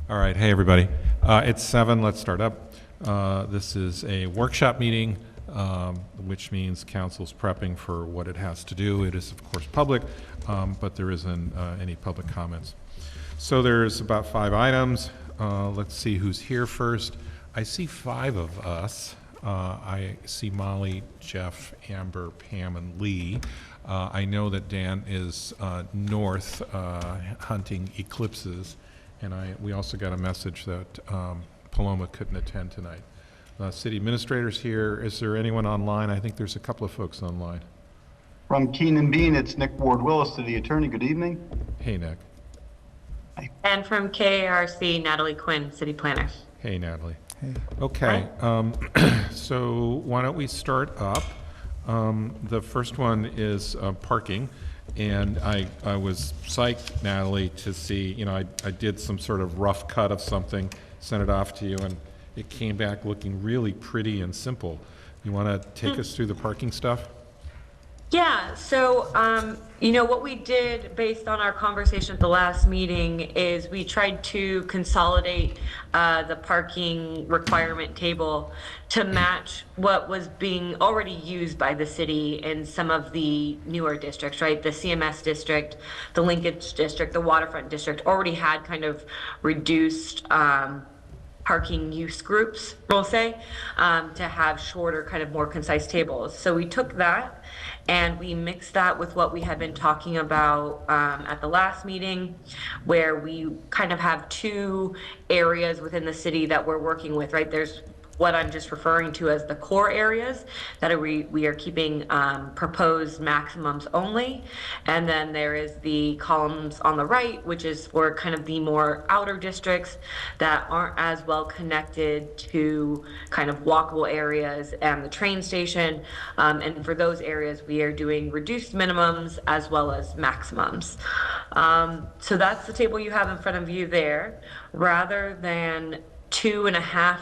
All right, hey everybody. It's 7, let's start up. This is a workshop meeting, which means council's prepping for what it has to do. It is of course public, but there isn't any public comments. So there's about 5 items. Let's see who's here first. I see 5 of us. I see Molly, Jeff, Amber, Pam, and Lee. I know that Dan is north hunting eclipses. And we also got a message that Paloma couldn't attend tonight. City administrator's here. Is there anyone online? I think there's a couple of folks online. From Keenan Bean, it's Nick Ward-Willis, City Attorney. Good evening. Hey, Nick. Hi. And from KARC, Natalie Quinn, City Planner. Hey, Natalie. Hey. Okay, so why don't we start up? The first one is parking. And I was psyched, Natalie, to see, you know, I did some sort of rough cut of something, sent it off to you, and it came back looking really pretty and simple. You want to take us through the parking stuff? Yeah, so, you know, what we did based on our conversation at the last meeting is we tried to consolidate the parking requirement table to match what was being already used by the city in some of the newer districts, right? The CMS district, the Linkage district, the Waterfront district already had kind of reduced parking use groups, we'll say, to have shorter, kind of more concise tables. So we took that and we mixed that with what we had been talking about at the last meeting, where we kind of have 2 areas within the city that we're working with, right? There's what I'm just referring to as the core areas that we are keeping proposed maximums only. And then there is the columns on the right, which is for kind of the more outer districts that aren't as well connected to kind of walkable areas and the train station. And for those areas, we are doing reduced minimums as well as maximums. So that's the table you have in front of you there. Rather than 2.5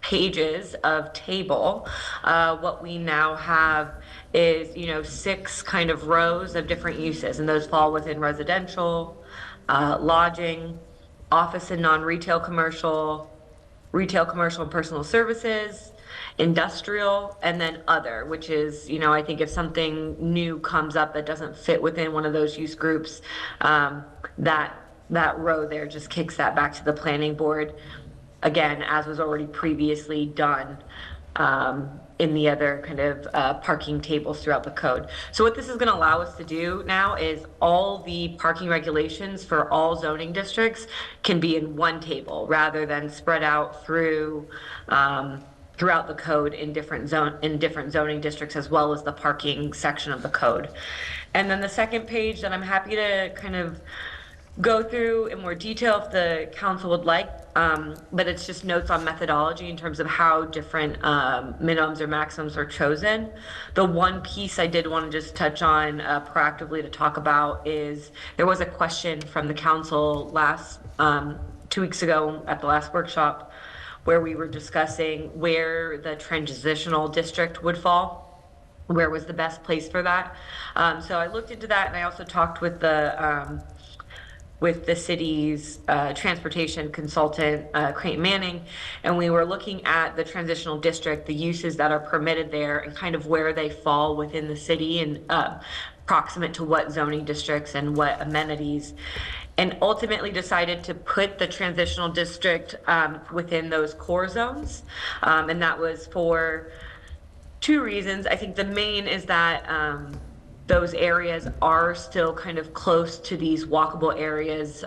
pages of table, what we now have is, you know, 6 kind of rows of different uses, and those fall within residential, lodging, office and non-retail commercial, retail, commercial and personal services, industrial, and then other, which is, you know, I think if something new comes up that doesn't fit within one of those use groups, that row there just kicks that back to the planning board. Again, as was already previously done in the other kind of parking tables throughout the code. So what this is going to allow us to do now is all the parking regulations for all zoning districts can be in one table rather than spread out through throughout the code in different zoning districts, as well as the parking section of the code. And then the second page that I'm happy to kind of go through in more detail if the council would like, but it's just notes on methodology in terms of how different minimums or maximums are chosen. The one piece I did want to just touch on proactively to talk about is there was a question from the council last 2 weeks ago at the last workshop where we were discussing where the transitional district would fall. Where was the best place for that? So I looked into that, and I also talked with the city's transportation consultant, Creighton Manning, and we were looking at the transitional district, the uses that are permitted there, and kind of where they fall within the city and proximate to what zoning districts and what amenities, and ultimately decided to put the transitional district within those core zones. And that was for 2 reasons. I think the main is that those areas are still kind of close to these walkable areas.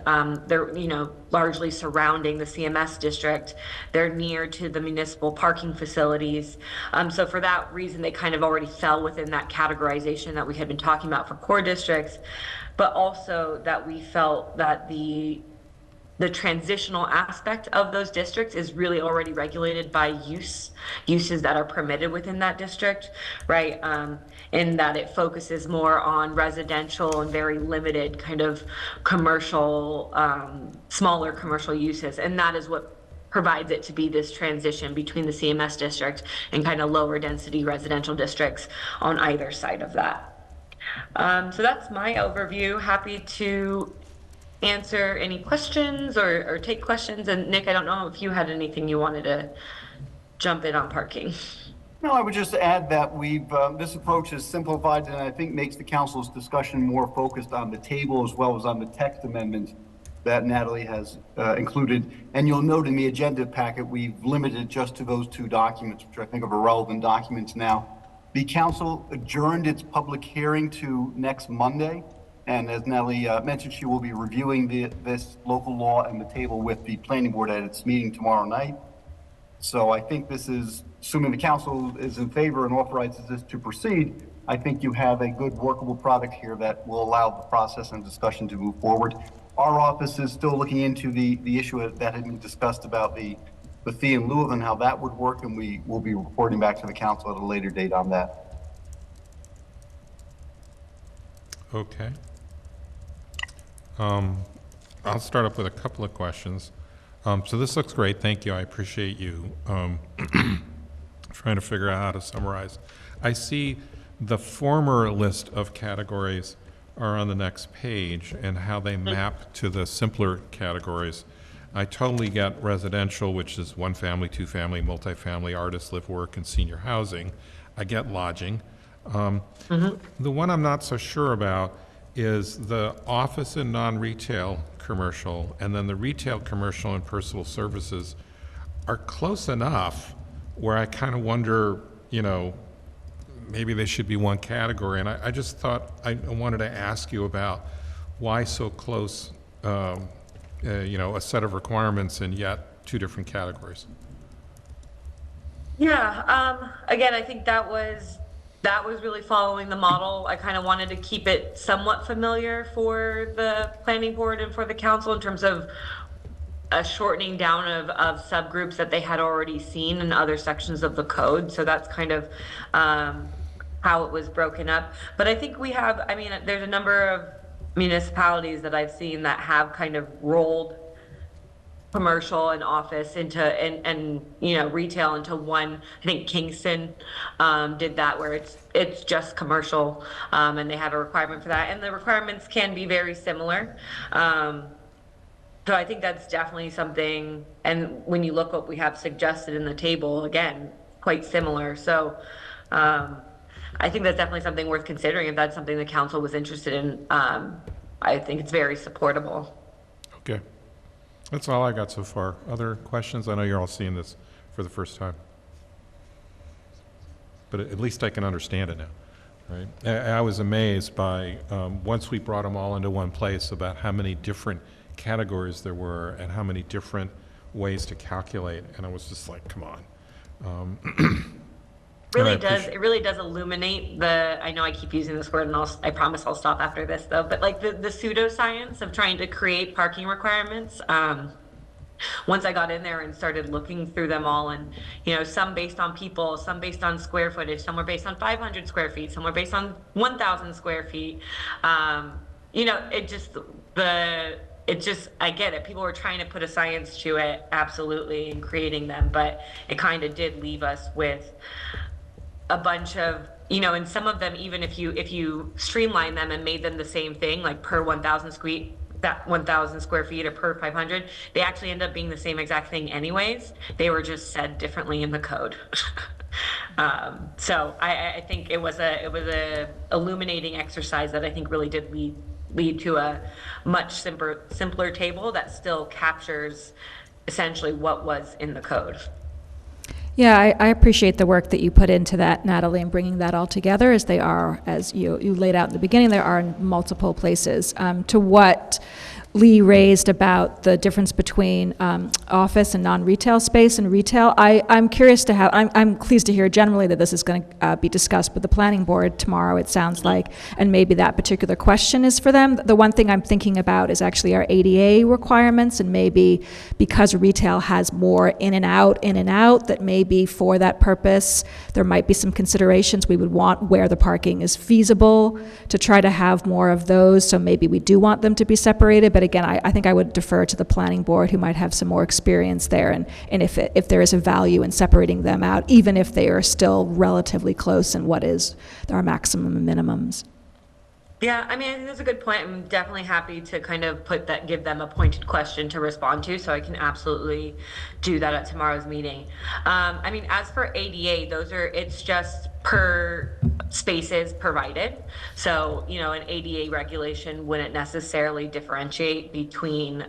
They're, you know, largely surrounding the CMS district. They're near to the municipal parking facilities. So for that reason, they kind of already fell within that categorization that we had been talking about for core districts, but also that we felt that the transitional aspect of those districts is really already regulated by uses that are permitted within that district, right? In that it focuses more on residential and very limited kind of commercial, smaller commercial uses. And that is what provides it to be this transition between the CMS district and kind of lower density residential districts on either side of that. So that's my overview. Happy to answer any questions or take questions. And Nick, I don't know if you had anything you wanted to jump in on parking. No, I would just add that this approach is simplified and I think makes the council's discussion more focused on the table as well as on the text amendment that Natalie has included. And you'll note in the agenda packet, we've limited just to those two documents, which I think are relevant documents now. The council adjourned its public hearing to next Monday. And as Natalie mentioned, she will be reviewing this local law and the table with the planning board at its meeting tomorrow night. So I think this is, assuming the council is in favor and authorizes this to proceed, I think you have a good workable product here that will allow the process and discussion to move forward. Our office is still looking into the issue that had been discussed about the fee in lieu of and how that would work, and we will be reporting back to the council at a later date on that. Okay. I'll start up with a couple of questions. So this looks great. Thank you. I appreciate you trying to figure out how to summarize. I see the former list of categories are on the next page and how they map to the simpler categories. I totally get residential, which is one family, two family, multifamily, artist, live, work, and senior housing. I get lodging. The one I'm not so sure about is the office and non-retail commercial, and then the retail, commercial, and personal services are close enough where I kind of wonder, you know, maybe they should be one category. And I just thought I wanted to ask you about why so close, you know, a set of requirements and yet two different categories. Yeah, again, I think that was really following the model. I kind of wanted to keep it somewhat familiar for the planning board and for the council in terms of a shortening down of subgroups that they had already seen in other sections of the code. So that's kind of how it was broken up. But I think we have, I mean, there's a number of municipalities that I've seen that have kind of rolled commercial and office into and you know, retail into one. I think Kingston did that, where it's just commercial, and they had a requirement for that, and the requirements can be very similar. So I think that's definitely something, and when you look what we have suggested in the table, again, quite similar. So I think that's definitely something worth considering if that's something the council was interested in. I think it's very supportable. Okay. That's all I got so far. Other questions? I know you're all seeing this for the first time. But at least I can understand it now, right? I was amazed by, once we brought them all into one place, about how many different categories there were and how many different ways to calculate. And I was just like, come on. It really does illuminate the, I know I keep using this word and I promise I'll stop after this though, but like the pseudoscience of trying to create parking requirements. Once I got in there and started looking through them all, and, you know, some based on people, some based on square footage, some were based on 500 square feet, some were based on 1,000 square feet. You know, I get it. People were trying to put a science to it, absolutely, in creating them, but it kind of did leave us with a bunch of, you know, and some of them, even if you streamline them and made them the same thing, like per 1,000 square feet or per 500, they actually end up being the same exact thing anyways. They were just said differently in the code. So I think it was a illuminating exercise that I think really did lead to a much simpler table that still captures essentially what was in the code. Yeah, I appreciate the work that you put into that, Natalie, and bringing that all together, as they are, as you laid out in the beginning, there are in multiple places. To what Lee raised about the difference between office and non-retail space and retail, I'm curious to have, I'm pleased to hear generally that this is going to be discussed with the planning board tomorrow, it sounds like, and maybe that particular question is for them. The one thing I'm thinking about is actually our ADA requirements, and maybe because retail has more in and out, that maybe for that purpose, there might be some considerations we would want where the parking is feasible to try to have more of those, so maybe we do want them to be separated, but again, I think I would defer to the planning board, who might have some more experience there, and if there is a value in separating them out, even if they are still relatively close in what is our maximum and minimums. Yeah, I mean, I think that's a good point. I'm definitely happy to kind of give them a pointed question to respond to, so I can absolutely do that at tomorrow's meeting. I mean, as for ADA, it's just per spaces provided. So, an ADA regulation wouldn't necessarily differentiate between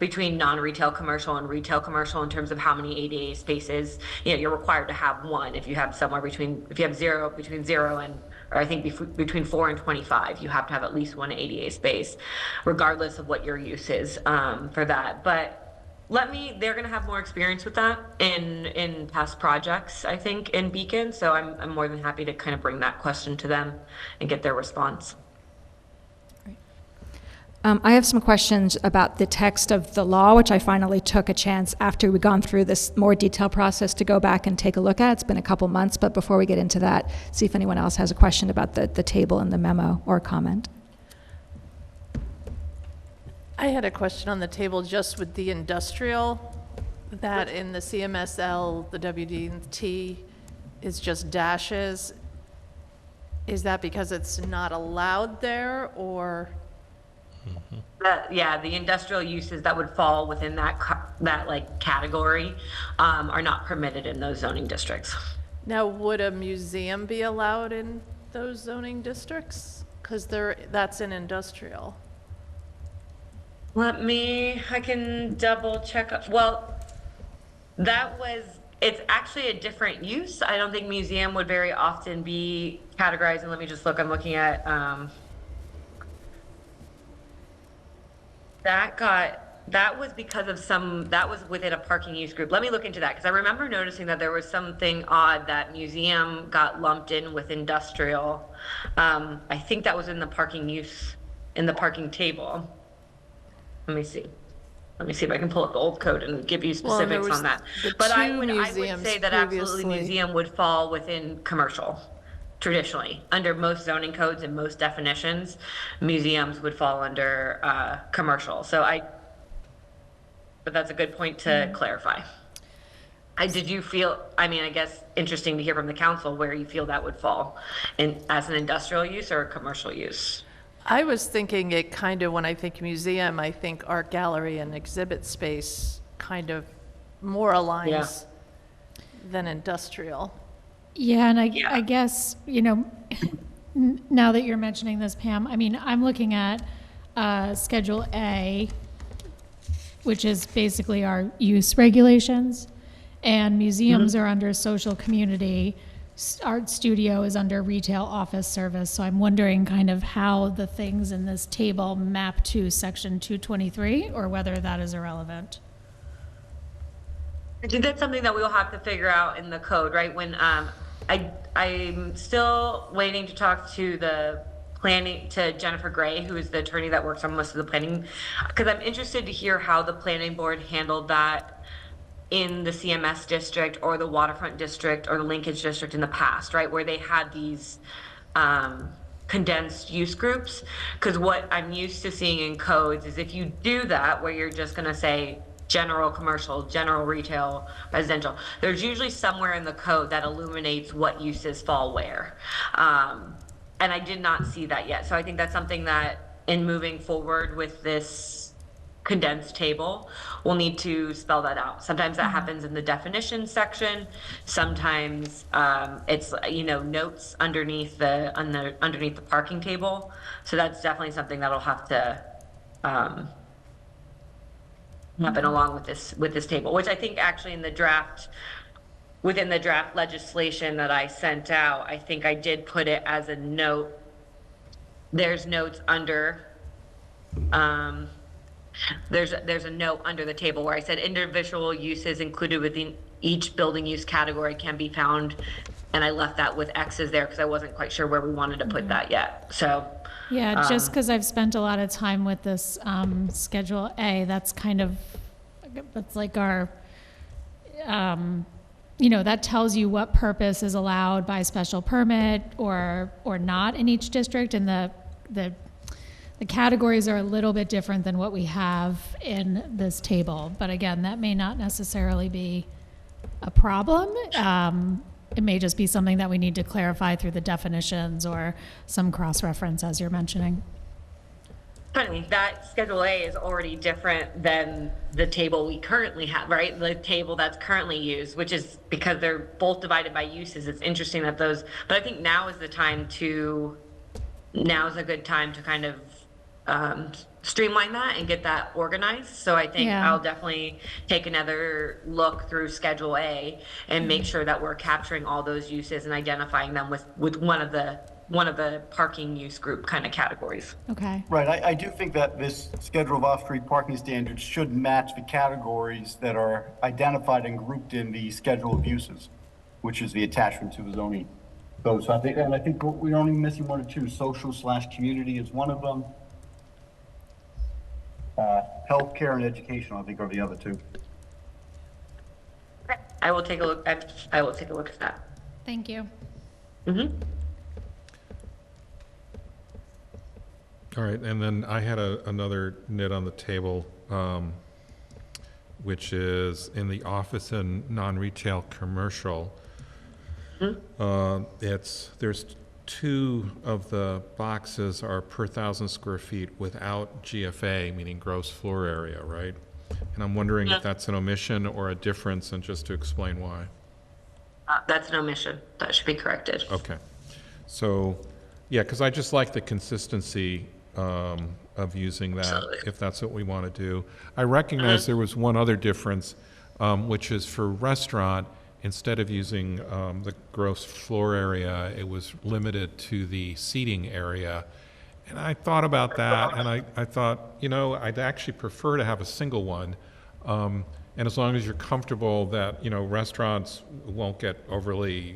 non-retail commercial and retail commercial in terms of how many ADA spaces, you're required to have one. If you have between zero and, or I think between 4 and 25, you have to have at least one ADA space, regardless of what your use is for that. But they're going to have more experience with that in past projects, I think, in Beacon. So I'm more than happy to kind of bring that question to them and get their response. I have some questions about the text of the law, which I finally took a chance after we'd gone through this more detailed process to go back and take a look at. It's been a couple months, but before we get into that, see if anyone else has a question about the table and the memo or comment. I had a question on the table just with the industrial, that in the CMSL, the WD&T is just dashes. Is that because it's not allowed there, or? Yeah, the industrial uses that would fall within that like category are not permitted in those zoning districts. Now, would a museum be allowed in those zoning districts? Because that's in industrial. I can double check. Well, it's actually a different use. I don't think museum would very often be categorized. And let me just look, I'm looking at, that was because of that was within a parking use group. Let me look into that, because I remember noticing that there was something odd that museum got lumped in with industrial. I think that was in the parking table. Let me see if I can pull up the old code and give you specifics on that. But I would say that absolutely museum would fall within commercial. Traditionally, under most zoning codes and most definitions, museums would fall under commercial. But that's a good point to clarify. Did you feel, I guess interesting to hear from the council where you feel that would fall as an industrial use or a commercial use? I was thinking it kind of, when I think museum, I think art gallery and exhibit space kind of more aligns than industrial. Yeah, and I guess, now that you're mentioning this, Pam, I'm looking at Schedule A, which is basically our use regulations, and museums are under social community, art studio is under retail office service, so I'm wondering kind of how the things in this table map to Section 223, or whether that is irrelevant. I think that's something that we'll have to figure out in the code, right? When I'm still waiting to talk to Jennifer Gray, who is the attorney that works on most of the planning, because I'm interested to hear how the planning board handled that in the CMS district or the waterfront district or the linkage district in the past, right? Where they had these condensed use groups. Because what I'm used to seeing in codes is if you do that, where you're just going to say general commercial, general retail, residential, there's usually somewhere in the code that illuminates what uses fall where. And I did not see that yet. So I think that's something that in moving forward with this condensed table, we'll need to spell that out. Sometimes that happens in the definition section. Sometimes it's notes underneath the parking table. So that's definitely something that'll have to happen along with this table, which I think actually within the draft legislation that I sent out, I think I did put it as a note. There's notes under, there's a note under the table where I said individual uses included within each building use category can be found, and I left that with X's there because I wasn't quite sure where we wanted to put that yet. So yeah, just because I've spent a lot of time with this Schedule A, that's like our, that tells you what purpose is allowed by special permit or not in each district, and the categories are a little bit different than what we have in this table. But again, that may not necessarily be a problem. it may just be something that we need to clarify through the definitions or some cross-reference as you're mentioning. Funny, that Schedule A is already different than the table we currently have, right? The table that's currently used, which is because they're both divided by uses. It's interesting that those, but I think now is a good time to kind of streamline that and get that organized. So I think Yeah. I'll definitely take another look through Schedule A and make sure that we're capturing all those uses and identifying them with one of the parking use group kind of categories. Okay. Right, I do think that this schedule of off-street parking standards should match the categories that are identified and grouped in the schedule of uses, which is the attachment to the zoning. So I think we're only missing one or two. Social/community is one of them. Healthcare and education, I think, are the other two. I will take a look. I will take a look at that. Thank you. All right, and then I had another nit on the table, which is in the office and non-retail commercial. There's two of the boxes are per 1,000 square feet without GFA, meaning gross floor area, right? And I'm wondering if that's an omission or a difference, and just to explain why. That's an omission. That should be corrected. Okay. So, yeah, because I just like the consistency of using that, Absolutely. if that's what we want to do. I recognize there was one other difference, which is for restaurant, instead of using the gross floor area, it was limited to the seating area. And I thought about that, and I thought, I'd actually prefer to have a single one. And as long as you're comfortable that, restaurants won't get overly,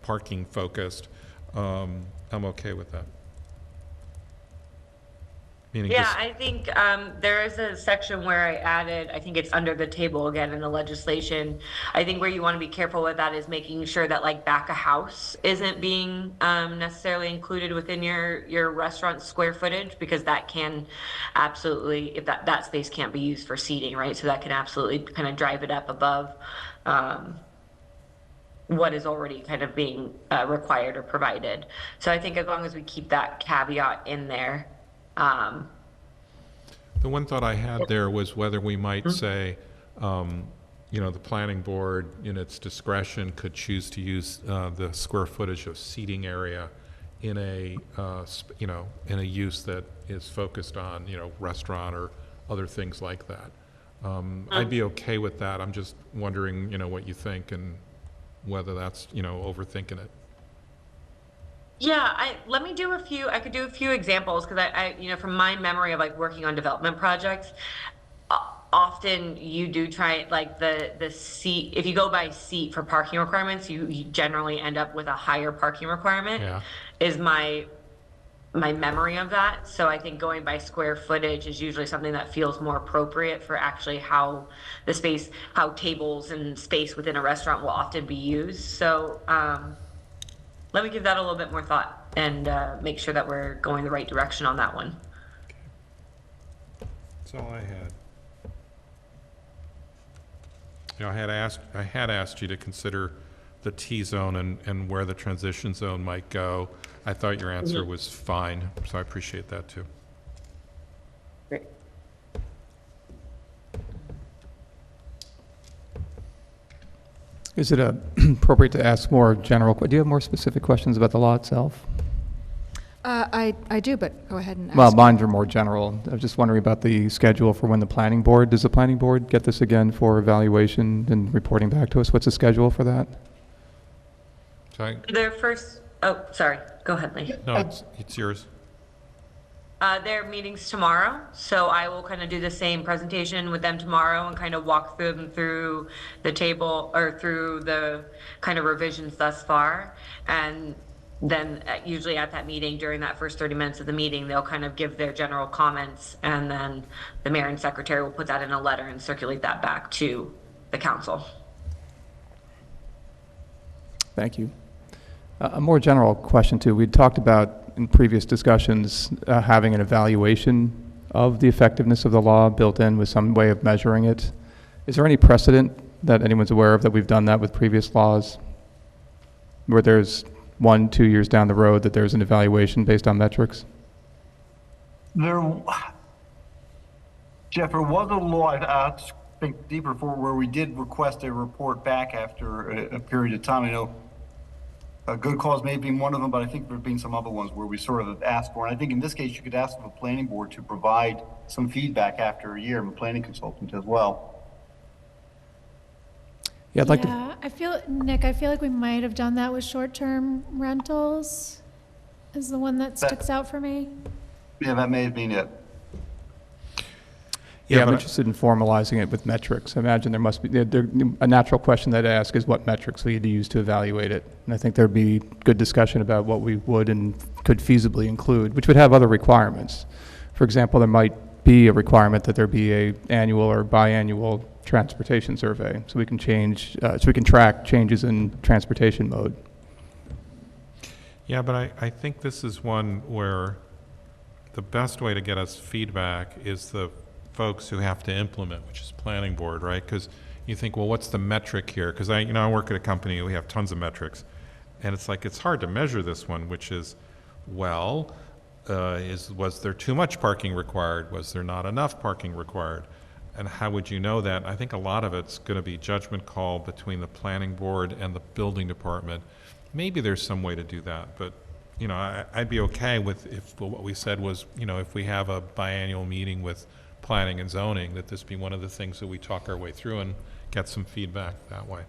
parking focused, I'm okay with that. Meaning Yeah, just- I think there is a section where I added, I think it's under the table again in the legislation. I think where you want to be careful with that is making sure that like back of house isn't being necessarily included within your restaurant square footage, because that can absolutely, if that space can't be used for seating, right? So that can absolutely kind of drive it up above what is already kind of being required or provided. So I think as long as we keep that caveat in there. The one thought I had there was whether we might say, the planning board, in its discretion, could choose to use the square footage of seating area in a use that is focused on, restaurant or other things like that. I'd be okay with that. I'm just wondering, what you think and whether that's, overthinking it. Yeah, I could do a few examples, because I from my memory of like working on development projects, often you do try like the seat, if you go by seat for parking requirements, you generally end up with a higher parking requirement. Yeah. Is my memory of that. So I think going by square footage is usually something that feels more appropriate for actually how tables and space within a restaurant will often be used. So let me give that a little bit more thought and make sure that we're going the right direction on that one. That's all I had. I had asked you to consider the T-zone and where the transition zone might go. I thought your answer was fine, so I appreciate that too. Great. Is it appropriate to ask more general, do you have more specific questions about the law itself? I do, but go ahead and ask. Well, mine are more general. I was just wondering about the schedule for when does the planning board get this again for evaluation and reporting back to us? What's the schedule for that? So Sorry, go ahead, Lee. no, it's yours. Their meeting's tomorrow, so I will kind of do the same presentation with them tomorrow and kind of walk them through the table or through the kind of revisions thus far. And then usually at that meeting, during that first 30 minutes of the meeting, they'll kind of give their general comments, and then the mayor and secretary will put that in a letter and circulate that back to the council. Thank you. A more general question too. We talked about in previous discussions having an evaluation of the effectiveness of the law built in with some way of measuring it. Is there any precedent that anyone's aware of that we've done that with previous laws? where there's 1-2 years down the road that there's an evaluation based on metrics? Jeff, there was a law, I think deeper for where we did request a report back after a period of time. I know a good cause may have been one of them, but I think there have been some other ones where we sort of asked for. And I think in this case, you could ask the planning board to provide some feedback after a year, I'm a planning consultant as well. Yeah, I'd like to. Yeah, Nick, I feel like we might have done that with short-term rentals, is the one that sticks out for me. Yeah, that may have been it. Yeah, I'm but- interested in formalizing it with metrics. I imagine there must be, a natural question that I ask is what metrics we need to use to evaluate it. And I think there'd be good discussion about what we would and could feasibly include, which would have other requirements. For example, there might be a requirement that there be a annual or biannual transportation survey, so we can track changes in transportation mode. Yeah, but I think this is one where the best way to get us feedback is the folks who have to implement, which is planning board, right? Because you think, well, what's the metric here? Because I work at a company, we have tons of metrics, and it's like, it's hard to measure this one, which is, well, was there too much parking required? Was there not enough parking required? And how would you know that? I think a lot of it's going to be judgment call between the planning board and the building department. Maybe there's some way to do that, but I'd be okay with if what we said was, if we have a biannual meeting with planning and zoning, that this be one of the things that we talk our way through and get some feedback that way.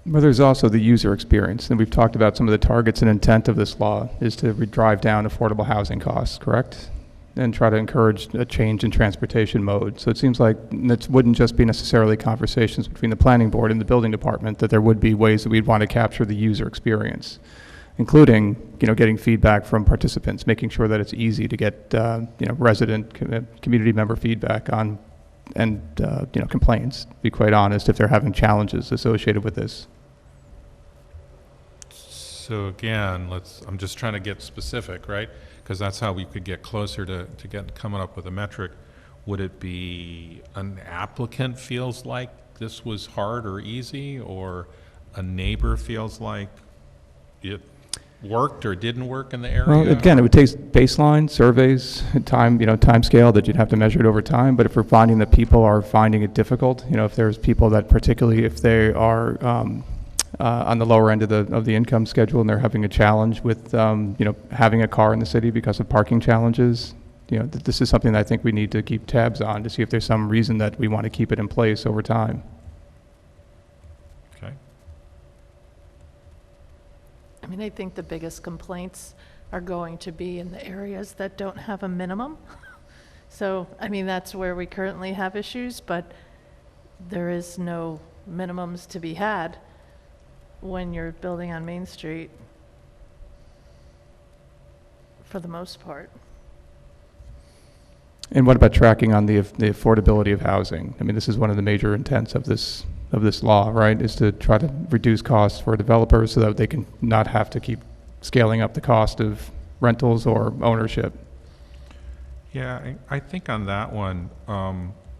But there's also the user experience, and we've talked about some of the targets and intent of this law is to drive down affordable housing costs, correct? And try to encourage a change in transportation mode. So it seems like it wouldn't just be necessarily conversations between the planning board and the building department, that there would be ways that we'd want to capture the user experience, including, getting feedback from participants, making sure that it's easy to get, resident, community member feedback on, and, complaints, to be quite honest, if they're having challenges associated with this. So again, I'm just trying to get specific, right? Because that's how we could get closer to coming up with a metric. Would it be an applicant feels like this was hard or easy, or a neighbor feels like it worked or didn't work in the area? Well, again, it would take baseline surveys, time scale that you'd have to measure it over time. But if we're finding that people are finding it difficult, if there's people that particularly if they are on the lower end of the income schedule and they're having a challenge with having a car in the city because of parking challenges, this is something that I think we need to keep tabs on to see if there's some reason that we want to keep it in place over time. Okay. I mean, I think the biggest complaints are going to be in the areas that don't have a minimum. So, I mean, that's where we currently have issues, but there is no minimums to be had when you're building on Main Street, for the most part. And what about tracking on the affordability of housing? I mean, this is one of the major intents of this law, right? Is to try to reduce costs for developers so that they can not have to keep scaling up the cost of rentals or ownership. Yeah, I think on that one,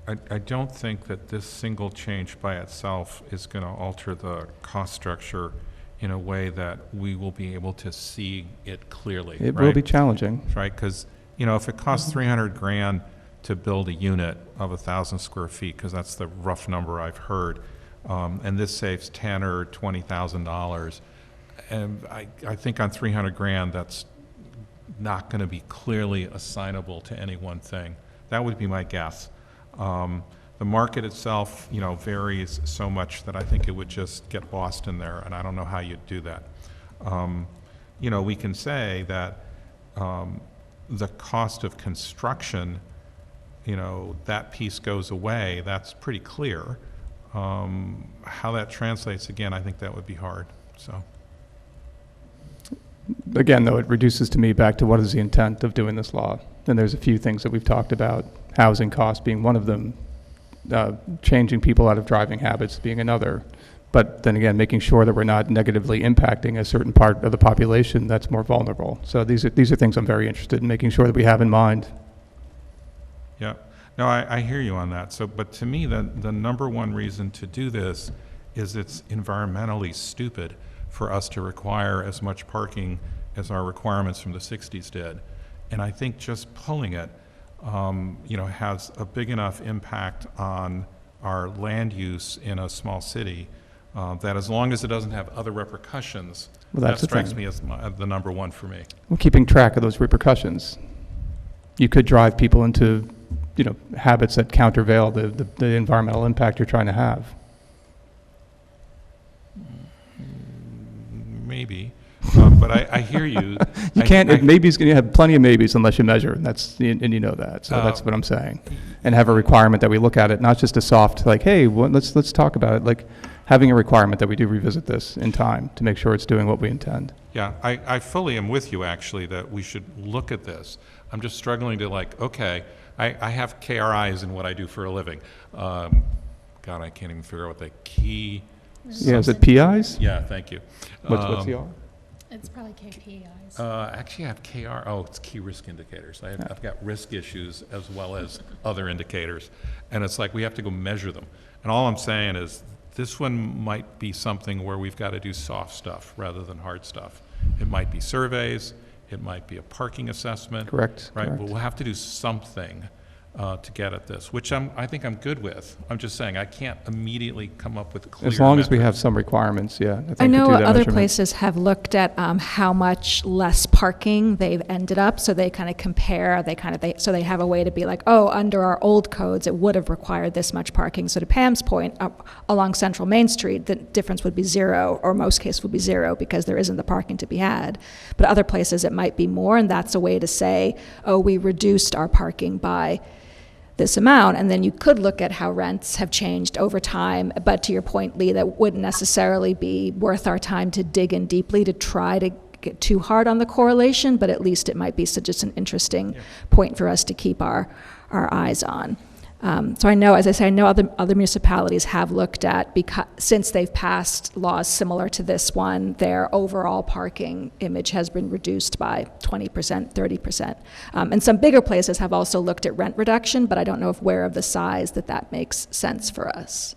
I don't think that this single change by itself is going to alter the cost structure in a way that we will be able to see it clearly. It right? will be challenging. Right, because if it costs $300,000 to build a unit of 1,000 square feet, because that's the rough number I've heard, and this saves $10,000 or $20,000, and I think on $300,000 that's not going to be clearly assignable to any one thing. That would be my guess. The market itself, varies so much that I think it would just get lost in there, and I don't know how you'd do that. We can say that the cost of construction, that piece goes away. That's pretty clear. How that translates, again, I think that would be hard. So. Again, though, it reduces to me back to what is the intent of doing this law. And there's a few things that we've talked about, housing costs being one of them, changing people out of driving habits being another. But then again, making sure that we're not negatively impacting a certain part of the population that's more vulnerable. So these are things I'm very interested in making sure that we have in mind. Yeah, no, I hear you on that. So, but to me, the number one reason to do this is it's environmentally stupid for us to require as much parking as our requirements from the 60s did. And I think just pulling it, has a big enough impact on our land use in a small city that as long as it doesn't have other repercussions, Well, that that's the strikes thing. me as the number one for me. Well, keeping track of those repercussions. You could drive people into, habits that countervail the environmental impact you're trying to have. Maybe, but I hear you. You can't, maybes, you have plenty of maybes unless you measure, and and you know that, so that's what I'm saying. And have a requirement that we look at it, not just a soft, like, hey, let's talk about it, like, having a requirement that we do revisit this in time to make sure it's doing what we intend. Yeah, I fully am with you, actually, that we should look at this. I'm just struggling to okay, I have KRIs in what I do for a living. God, I can't even figure out what the key. Yeah, is it PIs? Yeah, thank you. What's the R? It's probably KPIs. Actually, I have KR. Oh, it's key risk indicators. I've got risk issues as well as other indicators, and it's like we have to go measure them. And all I'm saying is this one might be something where we've got to do soft stuff rather than hard stuff. It might be surveys. It might be a parking assessment. Correct, Right, correct. but we'll have to do something to get at this, which I think I'm good with. I'm just saying I can't immediately come up with clear As long as we metrics. have some requirements, yeah. think I to know do that other measurement. places have looked at how much less parking they've ended up, so they kind of compare, so they have a way to be like, oh, under our old codes, it would have required this much parking. So to Pam's point, up along Central Main Street, the difference would be zero, or most cases would be zero, because there isn't the parking to be had. But other places, it might be more, and that's a way to say, oh, we reduced our parking by this amount, and then you could look at how rents have changed over time. But to your point, Lee, that wouldn't necessarily be worth our time to dig in deeply to try to get too hard on the correlation, but at least it might be just an interesting point for us to keep our eyes on. So I know, as I say, I know other municipalities have looked at, because since they've passed laws similar to this one, their overall parking image has been reduced by 20%, 30%. And some bigger places have also looked at rent reduction, but I don't know if we're of the size that makes sense for us.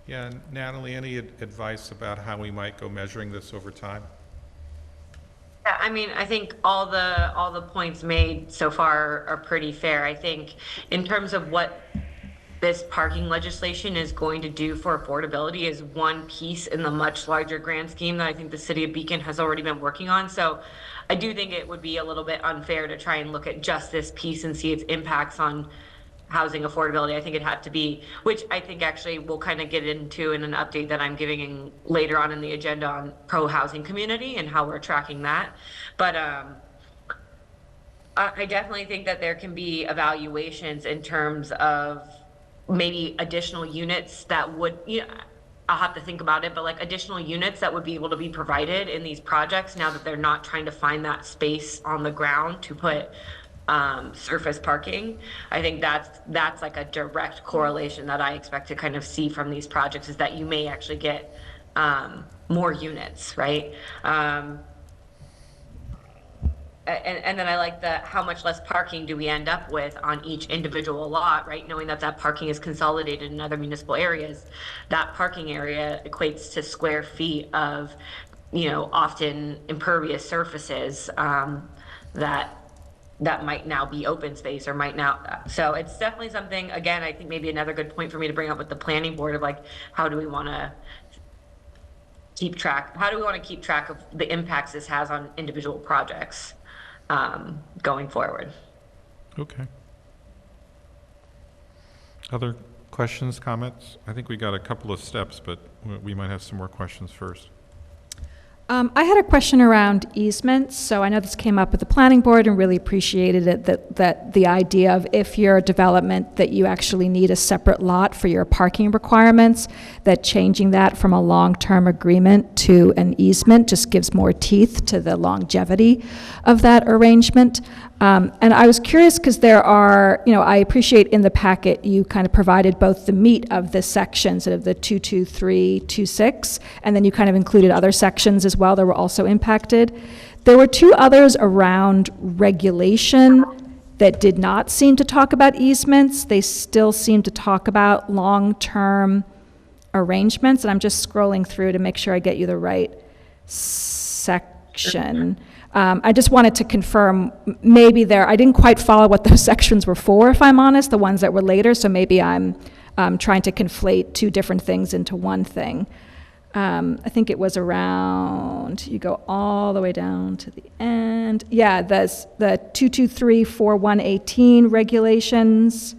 Yeah, Natalie, any advice about how we might go measuring this over time? Yeah, I mean, I think all the points made so far are pretty fair. I think in terms of what this parking legislation is going to do for affordability is one piece in the much larger grand scheme that I think the city of Beacon has already been working on. So I do think it would be a little bit unfair to try and look at just this piece and see its impacts on housing affordability. I think it had to be, which I think actually we'll kind of get into in an update that I'm giving later on in the agenda on pro-housing community and how we're tracking that. But I definitely think that there can be evaluations in terms of maybe additional units that would, I'll have to think about it, but like additional units that would be able to be provided in these projects now that they're not trying to find that space on the ground to put surface parking. I think that's like a direct correlation that I expect to kind of see from these projects, is that you may actually get more units, right? And then I like how much less parking do we end up with on each individual lot, right? Knowing that parking is consolidated in other municipal areas, that parking area equates to square feet of, often impervious surfaces that might now be open space or might now. So it's definitely something, again, I think maybe another good point for me to bring up with the planning board of like, how do we want to keep track of the impacts this has on individual projects going forward. Okay. Other questions, comments? I think we got a couple of steps, but we might have some more questions first. I had a question around easements. So I know this came up with the planning board and really appreciated it, that the idea of if you're a development that you actually need a separate lot for your parking requirements, that changing that from a long-term agreement to an easement just gives more teeth to the longevity of that arrangement. And I was curious because there are, I appreciate in the packet you kind of provided both the meat of the sections of the 223, 26, and then you kind of included other sections as well that were also impacted. There were two others around regulation that did not seem to talk about easements. They still seem to talk about long-term arrangements, and I'm just scrolling through to make sure I get you the right section. I just wanted to confirm, maybe I didn't quite follow what those sections were for, if I'm honest, the ones that were later, so maybe I'm trying to conflate two different things into one thing. I think it was around, you go all the way down to the end. Yeah, there's the 2234118 regulations.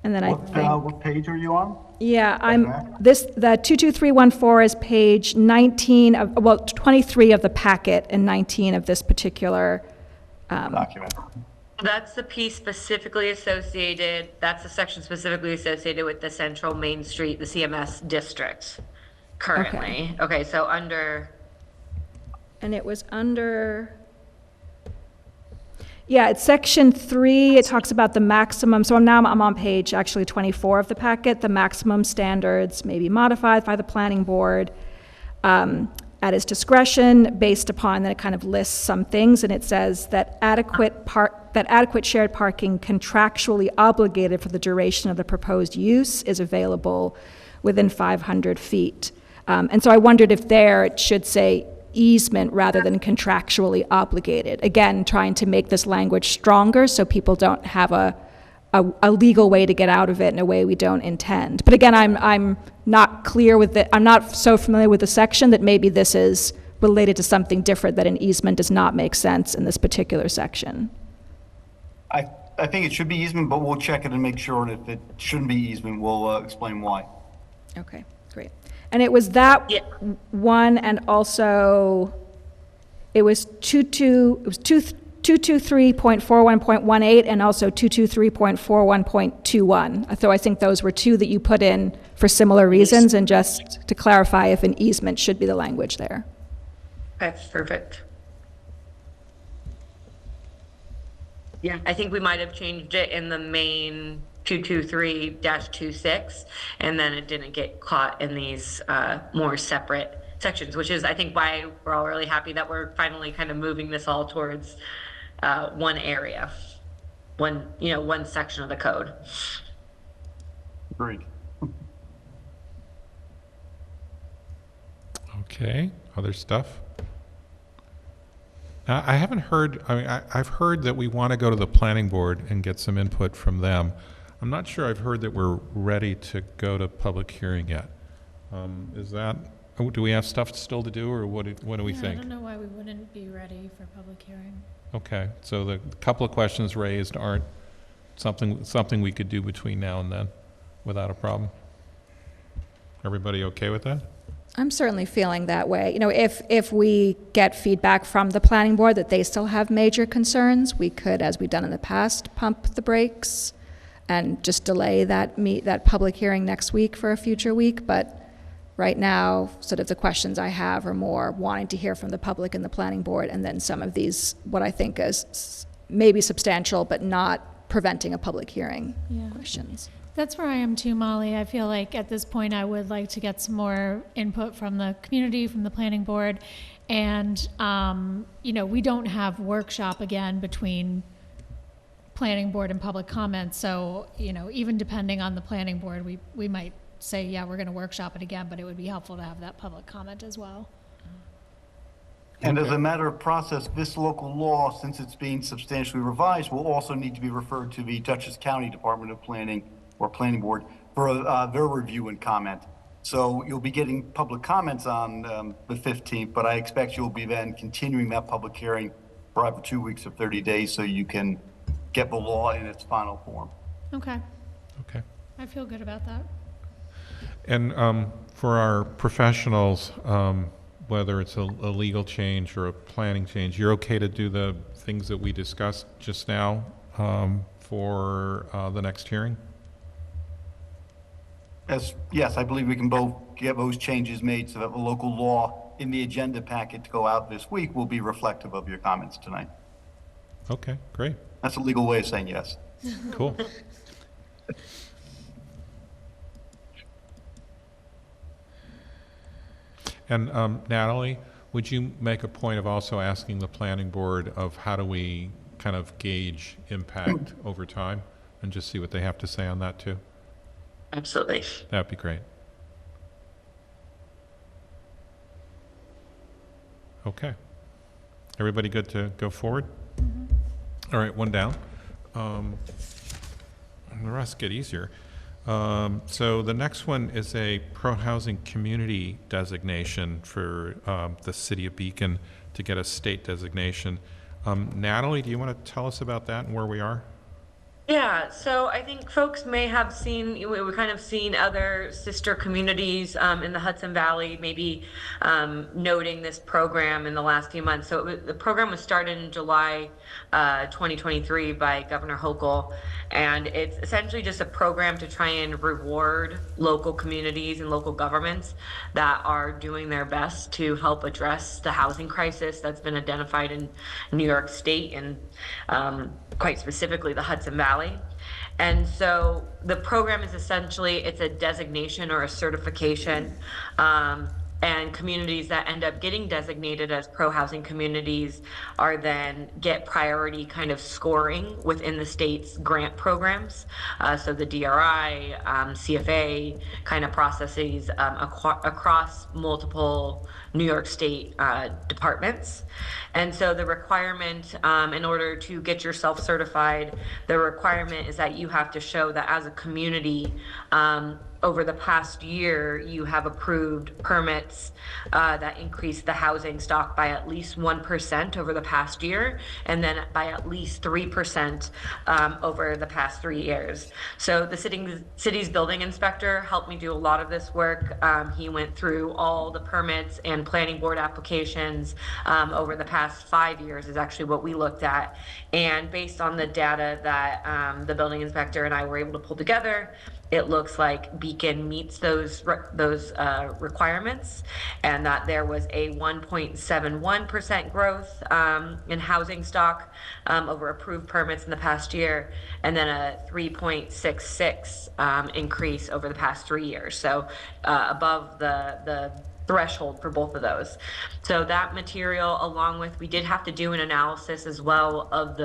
And then I think, What page are you on? yeah, Okay. the 22314 is page 19 of, well, 23 of the packet and 19 of this particular, Document. That's the piece specifically associated, that's the section specifically associated with the Central Main Street, the CMS district currently. Okay, so under, and it was under, yeah, it's section 3, it talks about the maximum, so I'm on page actually 24 of the packet. The maximum standards may be modified by the planning board at its discretion based upon, then it kind of lists some things, and it says that adequate shared parking contractually obligated for the duration of the proposed use is available within 500 feet. And so I wondered if there it should say easement rather than contractually obligated. Again, trying to make this language stronger so people don't have a legal way to get out of it in a way we don't intend. But again, I'm not clear with it. I'm not so familiar with the section that maybe this is related to something different, that an easement does not make sense in this particular section. I think it should be easement, but we'll check it and make sure, and if it shouldn't be easement, we'll explain why. Okay, great. And it was that Yeah. one, and also it was 223.41.18 and also 223.41.21. So I think those were two that you put in for similar reasons, and just to clarify if an easement should be the language there. okay, perfect. Yeah, I think we might have changed it in the main 223-26, and then it didn't get caught in these more separate sections, which is, I think, why we're all really happy that we're finally kind of moving this all towards one area, one section of the code. Agreed. Okay, other stuff? I haven't heard, I've heard that we want to go to the planning board and get some input from them. I'm not sure I've heard that we're ready to go to public hearing yet. Is that, do we have stuff still to do, or what do we Yeah, I think? don't know why we wouldn't be ready for public hearing. Okay, so the couple of questions raised aren't something we could do between now and then without a problem? Everybody okay with that? I'm certainly feeling that way. You know, if we get feedback from the planning board that they still have major concerns, we could, as we've done in the past, pump the brakes and just delay that public hearing next week for a future week. But right now, sort of the questions I have are more wanting to hear from the public and the planning board, and then some of these, what I think is maybe substantial but not preventing a public hearing Yeah. questions. That's where I am too, Molly. I feel like at this point I would like to get some more input from the community, from the planning board. And, we don't have workshop again between planning board and public comments. So, even depending on the planning board, we might say, yeah, we're going to workshop it again, but it would be helpful to have that public comment as well. And as a matter of process, this local law, since it's being substantially revised, will also need to be referred to the Dutchess County Department of Planning or Planning Board for their review and comment. So you'll be getting public comments on the 15th, but I expect you'll be then continuing that public hearing for over 2 weeks of 30 days so you can get the law in its final form. Okay. Okay. I feel good about that. And for our professionals, whether it's a legal change or a planning change, you're okay to do the things that we discussed just now for the next hearing? Yes, I believe we can both get those changes made so that the local law in the agenda packet to go out this week will be reflective of your comments tonight. Okay, great, That's a legal way of saying yes. cool. And Natalie, would you make a point of also asking the planning board of how do we kind of gauge impact over time, and just see what they have to say on that too? Absolutely. That'd be great. Okay. Everybody good to go forward? All right, one down. And the rest get easier. So the next one is a pro-housing community designation for the city of Beacon to get a state designation. Natalie, do you want to tell us about that and where we are? Yeah, so I think folks may have seen, we've kind of seen other sister communities in the Hudson Valley maybe noting this program in the last few months. So the program was started in July 2023 by Governor Hochul, and it's essentially just a program to try and reward local communities and local governments that are doing their best to help address the housing crisis that's been identified in New York State and quite specifically the Hudson Valley. And so the program is essentially, it's a designation or a certification, and communities that end up getting designated as pro-housing communities are then get priority kind of scoring within the state's grant programs. So the DRI, CFA kind of processes across multiple New York State departments. And so the requirement, in order to get yourself certified, the requirement is that you have to show that as a community, over the past year, you have approved permits that increase the housing stock by at least 1% over the past year, and then by at least 3% over the past 3 years. So the city's building inspector helped me do a lot of this work. He went through all the permits and planning board applications over the past 5 years is actually what we looked at. And based on the data that the building inspector and I were able to pull together, it looks like Beacon meets those requirements, and that there was a 1.71% growth in housing stock over approved permits in the past year, and then a 3.66 increase over the past 3 years. So above the threshold for both of those. So that material, along with, we did have to do an analysis as well of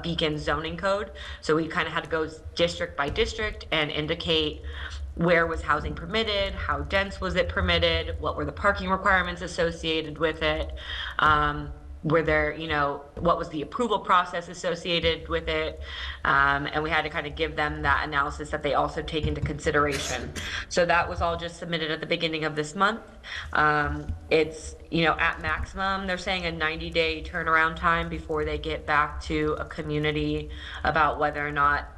Beacon zoning code. So we kind of had to go district by district and indicate where was housing permitted, how dense was it permitted, what were the parking requirements associated with it, were there, what was the approval process associated with it, and we had to kind of give them that analysis that they also take into consideration. So that was all just submitted at the beginning of this month. It's, at maximum, they're saying a 90-day turnaround time before they get back to a community about whether or not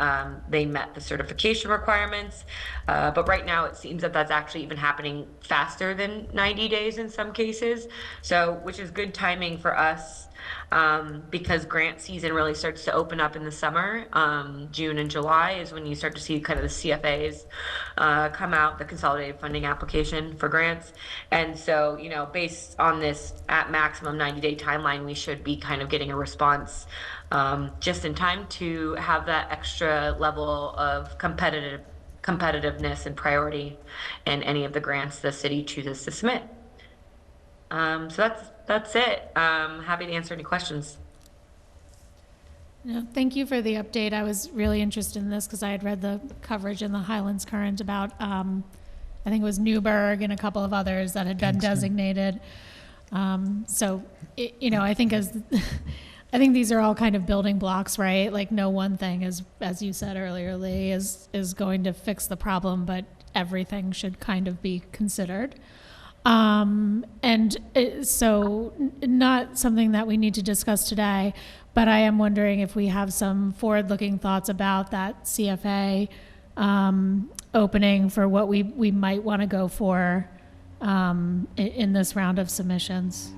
they met the certification requirements. But right now it seems that that's actually even happening faster than 90 days in some cases. So, which is good timing for us. Because grant season really starts to open up in the summer. June and July is when you start to see kind of the CFAs come out, the consolidated funding application for grants. And so, based on this at maximum 90-day timeline, we should be kind of getting a response just in time to have that extra level of competitiveness and priority in any of the grants the city chooses to submit. So that's it. Happy to answer any questions. No, thank you for the update. I was really interested in this because I had read the coverage in the Highlands Current about, I think it was Newburgh and a couple of others that had been designated. So, I think I think these are all kind of building blocks, right? Like no one thing is, as you said earlier, Lee, is going to fix the problem, but everything should kind of be considered. So not something that we need to discuss today, but I am wondering if we have some forward-looking thoughts about that CFA opening for what we might want to go for in this round of submissions.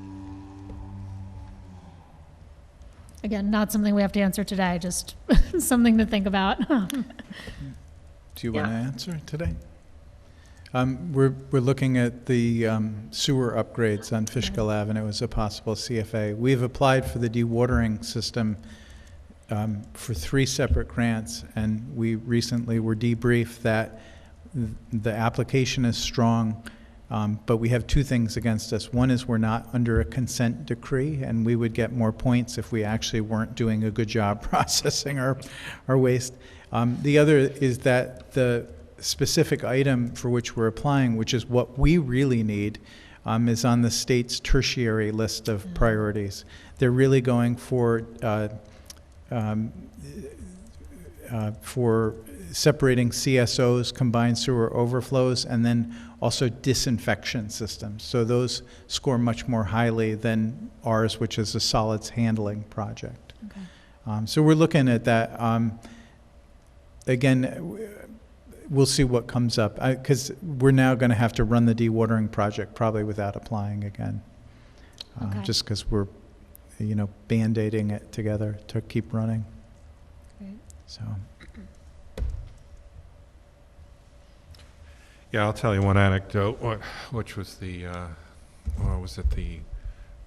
Again, not something we have to answer today, just something to think about. Do you want to answer today? We're looking at the sewer upgrades on Fishkill Avenue as a possible CFA. We've applied for the dewatering system for 3 separate grants, and we recently were debriefed that the application is strong, but we have 2 things against us. One is we're not under a consent decree, and we would get more points if we actually weren't doing a good job processing our waste. The other is that the specific item for which we're applying, which is what we really need, is on the state's tertiary list of priorities. They're really going for separating CSOs, combined sewer overflows, and then also disinfection systems. So those score much more highly than ours, which is a solids handling project. Okay. So we're looking at that. Again, we'll see what comes up, because we're now going to have to run the dewatering project probably without applying again, Okay. just because we're, Band-Aiding it together to keep running. Great. So. Yeah, I'll tell you one anecdote, which was the, was it the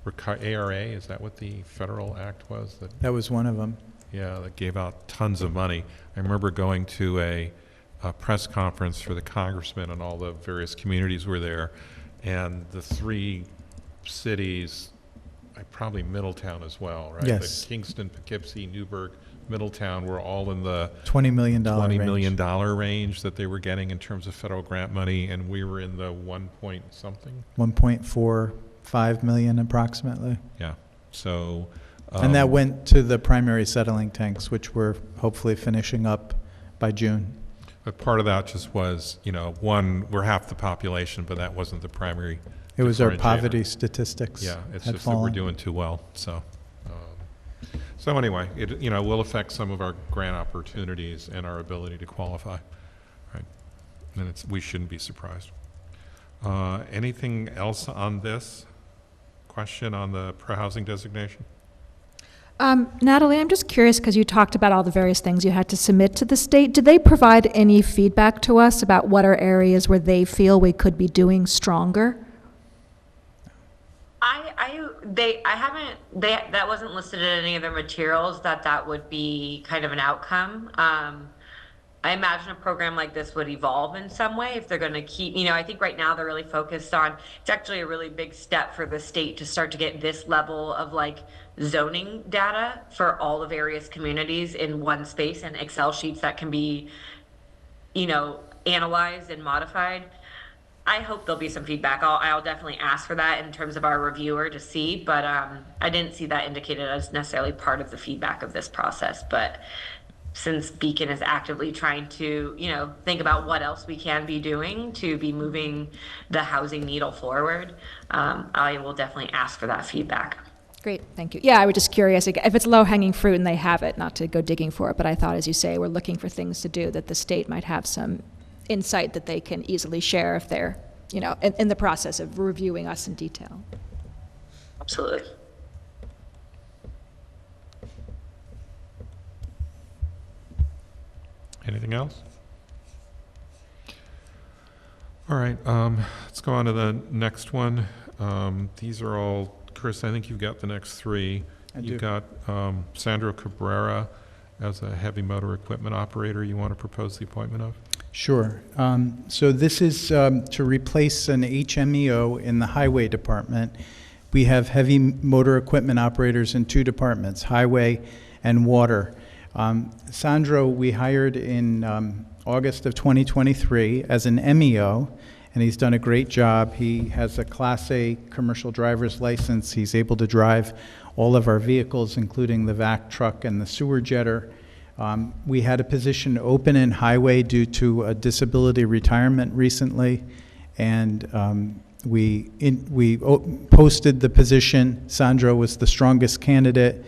ARA? Is that what the federal act was? That was one of them. Yeah, that gave out tons of money. I remember going to a press conference for the congressman, and all the various communities were there, and the 3 cities, probably Middletown as well, right? Yes. But Kingston, Poughkeepsie, Newburgh, Middletown were all in the $20 million $20 range. million range that they were getting in terms of federal grant money, and we were in the 1 point something. 1.45 million approximately. Yeah, so. And that went to the primary settling tanks, which we're hopefully finishing up by June. But part of that just was, one, we're half the population, but that wasn't the primary. It was our differentiator. poverty statistics. Yeah, it's had just that we're fallen. doing too well, so. So anyway, it, will affect some of our grant opportunities and our ability to qualify, right? And we shouldn't be surprised. Anything else on this question on the pro-housing designation? Natalie, I'm just curious, because you talked about all the various things you had to submit to the state. Did they provide any feedback to us about what are areas where they feel we could be doing stronger? That wasn't listed in any of their materials, that would be kind of an outcome. I imagine a program like this would evolve in some way if they're going to keep, I think right now they're really focused on, it's actually a really big step for the state to start to get this level of zoning data for all the various communities in one space, and Excel sheets that can be, analyzed and modified. I hope there'll be some feedback. I'll definitely ask for that in terms of our reviewer to see, but I didn't see that indicated as necessarily part of the feedback of this process. But since Beacon is actively trying to, think about what else we can be doing to be moving the housing needle forward, I will definitely ask for that feedback. Great, thank you. Yeah, I was just curious, if it's low-hanging fruit and they have it, not to go digging for it, but I thought, as you say, we're looking for things to do, that the state might have some insight that they can easily share if they're, in the process of reviewing us in detail. Absolutely. Anything else? All right, let's go on to the next one. These are all, Chris, I think you've got the next 3. You've got Sandro Cabrera as a heavy motor equipment operator you want to propose the appointment of? Sure. So this is to replace an HMEO in the highway department. We have heavy motor equipment operators in 2 departments, highway and water. Sandro, we hired in August of 2023 as an MEO, and he's done a great job. He has a Class A commercial driver's license. He's able to drive all of our vehicles, including the vac truck and the sewer jetter. We had a position open in highway due to a disability retirement recently, and we posted the position. Sandro was the strongest candidate.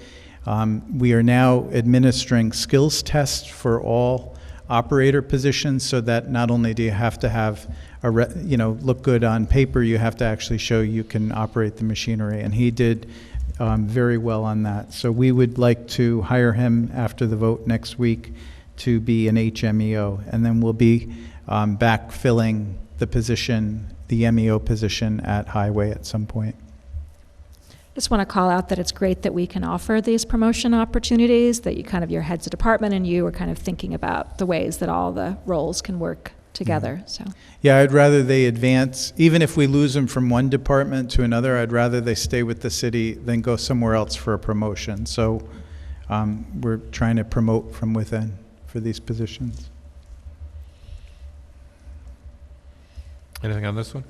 We are now administering skills tests for all operator positions, so that not only do you have to have look good on paper, you have to actually show you can operate the machinery, and he did very well on that. So we would like to hire him after the vote next week to be an HMEO, and then we'll be backfilling the position, the MEO position at highway at some point. Just want to call out that it's great that we can offer these promotion opportunities, that your heads of department and you are kind of thinking about the ways that all the roles can work together, so. Yeah, I'd rather they advance, even if we lose them from one department to another, I'd rather they stay with the city than go somewhere else for a promotion. So we're trying to promote from within for these positions. Anything on this one?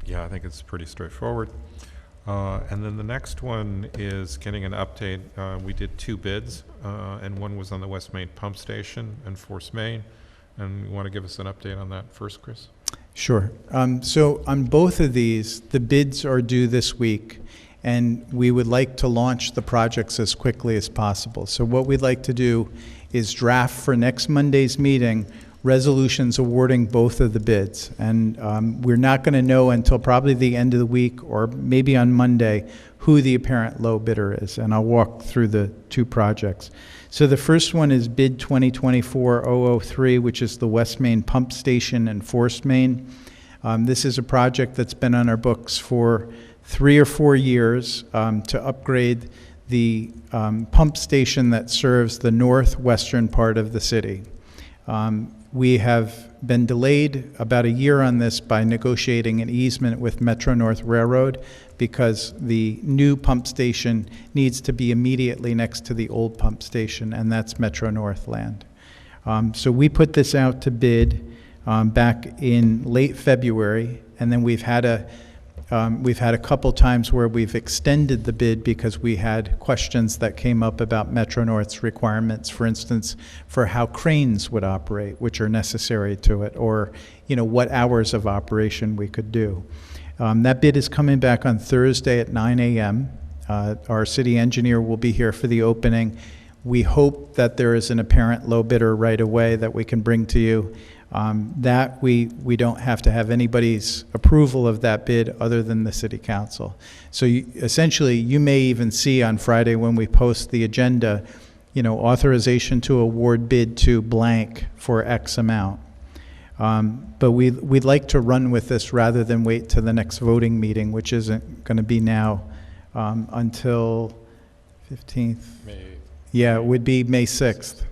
Yeah, I think it's pretty straightforward. And then the next one is getting an update. We did 2 bids, and one was on the West Main Pump Station and Force Main. And you want to give us an update on that first, Chris? Sure. So on both of these, the bids are due this week, and we would like to launch the projects as quickly as possible. So what we'd like to do is draft for next Monday's meeting resolutions awarding both of the bids. And we're not going to know until probably the end of the week or maybe on Monday who the apparent low bidder is. And I'll walk through the 2 projects. So the first one is bid 2024-003, which is the West Main Pump Station and Force Main. This is a project that's been on our books for 3 or 4 years to upgrade the pump station that serves the northwestern part of the city. We have been delayed about a year on this by negotiating an easement with Metro-North Railroad because the new pump station needs to be immediately next to the old pump station, and that's Metro-North land. So we put this out to bid back in late February, and then we've had a couple times where we've extended the bid because we had questions that came up about Metro-North's requirements, for instance, for how cranes would operate, which are necessary to it, or what hours of operation we could do. That bid is coming back on Thursday at 9 a.m. Our city engineer will be here for the opening. We hope that there is an apparent low bidder right away that we can bring to you. That we don't have to have anybody's approval of that bid other than the city council. So essentially, you may even see on Friday when we post the agenda, authorization to award bid to blank for X amount. But we'd like to run with this rather than wait to the next voting meeting, which isn't going to be now until 15th. Yeah, it would be May 6th.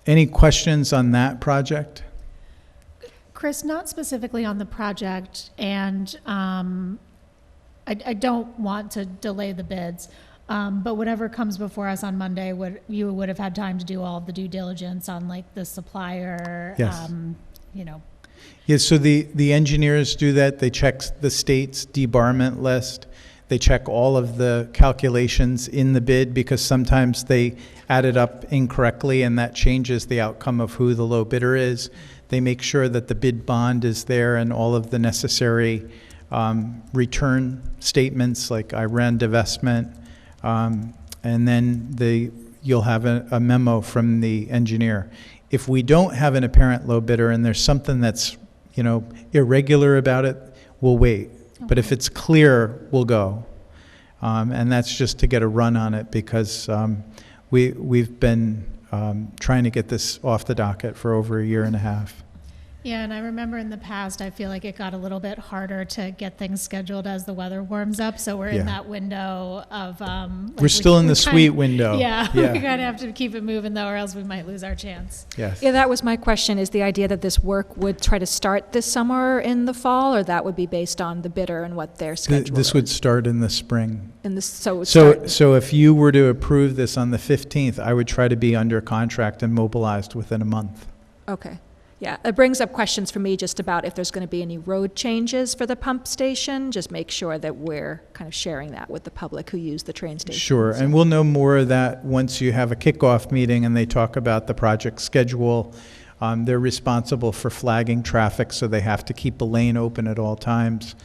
Any questions on that project? Chris, not specifically on the project, and I don't want to delay the bids, but whatever comes before us on Monday, you would have had time to do all of the due diligence on like the supplier, Yes. Yeah, so the engineers do that. They check the state's debarment list. They check all of the calculations in the bid because sometimes they add it up incorrectly and that changes the outcome of who the low bidder is. They make sure that the bid bond is there and all of the necessary return statements like Iran divestment. And then you'll have a memo from the engineer. If we don't have an apparent low bidder and there's something that's irregular about it, we'll wait. But if it's clear, we'll go. And that's just to get a run on it because we've been trying to get this off the docket for over a year and a half. Yeah, and I remember in the past, I feel like it got a little bit harder to get things scheduled as the weather warms up. So we're in that window of. We're still in the sweet window. Yeah, we kind of have to keep it moving though, or else we might lose our chance. Yes. Yeah, that was my question, is the idea that this work would try to start this summer in the fall, or that would be based on the bidder and what their schedule This is? would start in the spring. So if you were to approve this on the 15th, I would try to be under contract and mobilized within a month. Okay. Yeah, it brings up questions for me just about if there's going to be any road changes for the pump station. Just make sure that we're kind of sharing that with the public who use the train station. Sure, and we'll know more of that once you have a kickoff meeting and they talk about the project schedule. They're responsible for flagging traffic, so they have to keep a lane open at all times.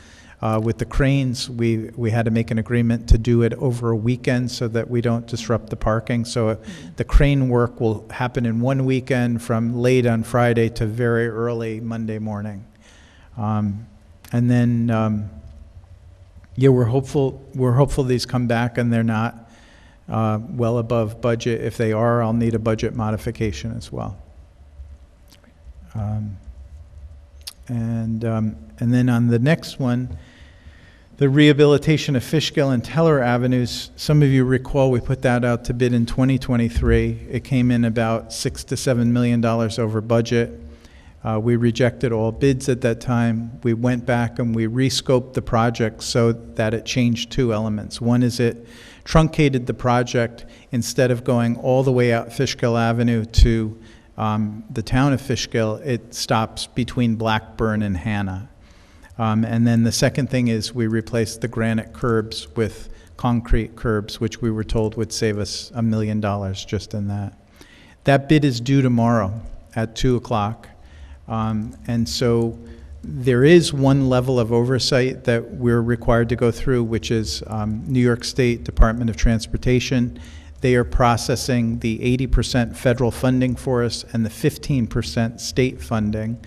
With the cranes, we had to make an agreement to do it over a weekend so that we don't disrupt the parking. So the crane work will happen in one weekend from late on Friday to very early Monday morning. And then, we're hopeful these come back and they're not well above budget. If they are, I'll need a budget modification as well. And then on the next one, the rehabilitation of Fishkill and Teller Avenues, some of you recall we put that out to bid in 2023. It came in about $6 to $7 million over budget. We rejected all bids at that time. We went back and we rescoped the project so that it changed 2 elements. One is it truncated the project instead of going all the way out Fishkill Avenue to the town of Fishkill, it stops between Blackburn and Hannah. And then the second thing is we replaced the granite curbs with concrete curbs, which we were told would save us $1 million just in that. That bid is due tomorrow at 2 o'clock. And so there is one level of oversight that we're required to go through, which is New York State Department of Transportation. They are processing the 80% federal funding for us and the 15% state funding.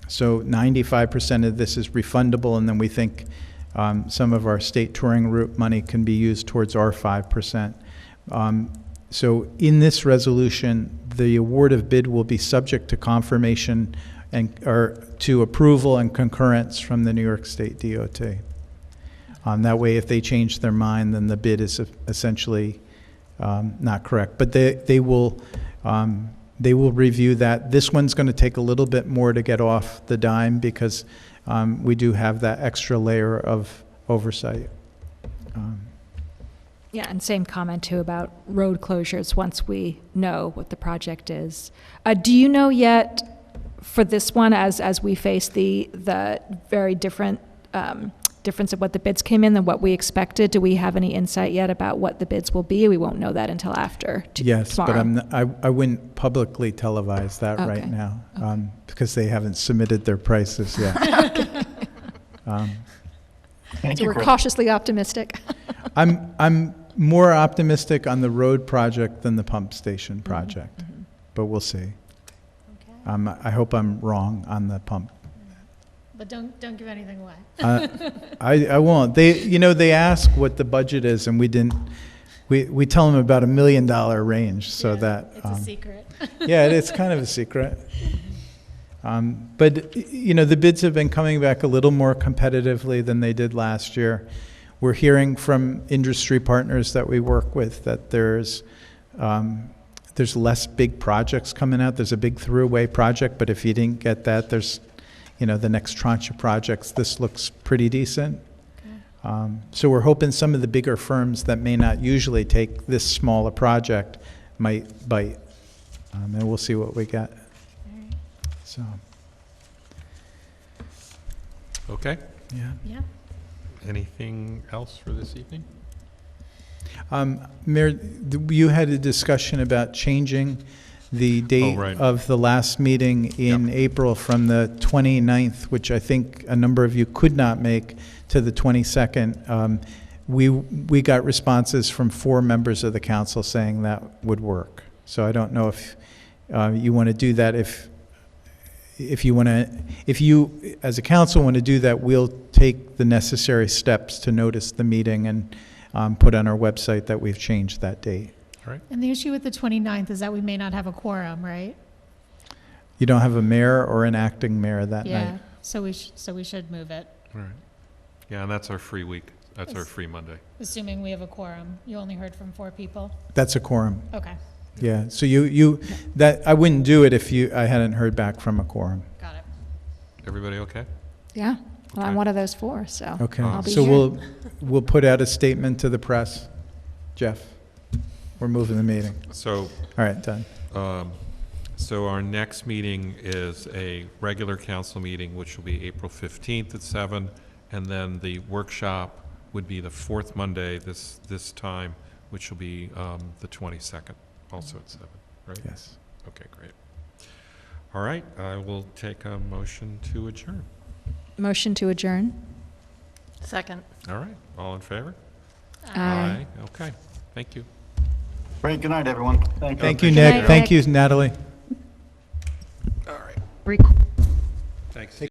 So 95% of this is refundable, and then we think some of our state touring route money can be used towards our 5%. So in this resolution, the award of bid will be subject to confirmation or to approval and concurrence from the New York State DOT. That way, if they change their mind, then the bid is essentially not correct. But they will review that. This one's going to take a little bit more to get off the dime because we do have that extra layer of oversight. Yeah, and same comment too about road closures once we know what the project is. Do you know yet for this one, as we face the very different difference of what the bids came in than what we expected? Do we have any insight yet about what the bids will be? We won't know that until after Yes, tomorrow. but I wouldn't publicly televise that Okay. right now because they haven't submitted their prices yet. Thank So you, we're Chris. cautiously optimistic. I'm more optimistic on the road project than the pump station project, but we'll see. I hope I'm wrong on the pump. But don't give anything away. I won't. They ask what the budget is, and we didn't. We tell them about $1 million range, so Yeah, that it's a secret. yeah, it's kind of a secret. But the bids have been coming back a little more competitively than they did last year. We're hearing from industry partners that we work with that there's less big projects coming out. There's a big throughway project, but if you didn't get that, there's the next tranche of projects. This looks pretty decent. So we're hoping some of the bigger firms that may not usually take this small a project might bite, and we'll see what we get. So, Okay. yeah. Yeah. Anything else for this evening? Mayor, you had a discussion about changing the date right. of the last meeting in April from the 29th, which I think a number of you could not make, to the 22nd. We got responses from 4 members of the council saying that would work. So I don't know if you want to do that. If you as a council want to do that, we'll take the necessary steps to notice the meeting and put on our website that we've changed that date. All right. And the issue with the 29th is that we may not have a quorum, right? You don't have a mayor or an acting mayor that Yeah, night. so we should move it, All right. Yeah, and that's our free week. That's our free Monday. assuming we have a quorum. You only heard from 4 people? That's a quorum. Okay, Yeah. So that I wouldn't do it if I hadn't heard back from a quorum. got it. Everybody okay? Yeah, well, I'm Okay. one of those 4, so Okay. I'll be So here. we'll put out a statement to the press. Jeff, we're moving the meeting. So, All right, done. so our next meeting is a regular council meeting, which will be April 15th at 7, and then the workshop would be the 4th Monday this time, which will be the 22nd, also at 7, right? Yes. Okay, great. All right, I will take a motion to adjourn. Motion to adjourn. Second. All right, all in favor? Aye. Okay, thank you. Great, good night, everyone. Thank you. Thank you, Good Nick. night, Thank Nick. you, Natalie. All right. Thanks.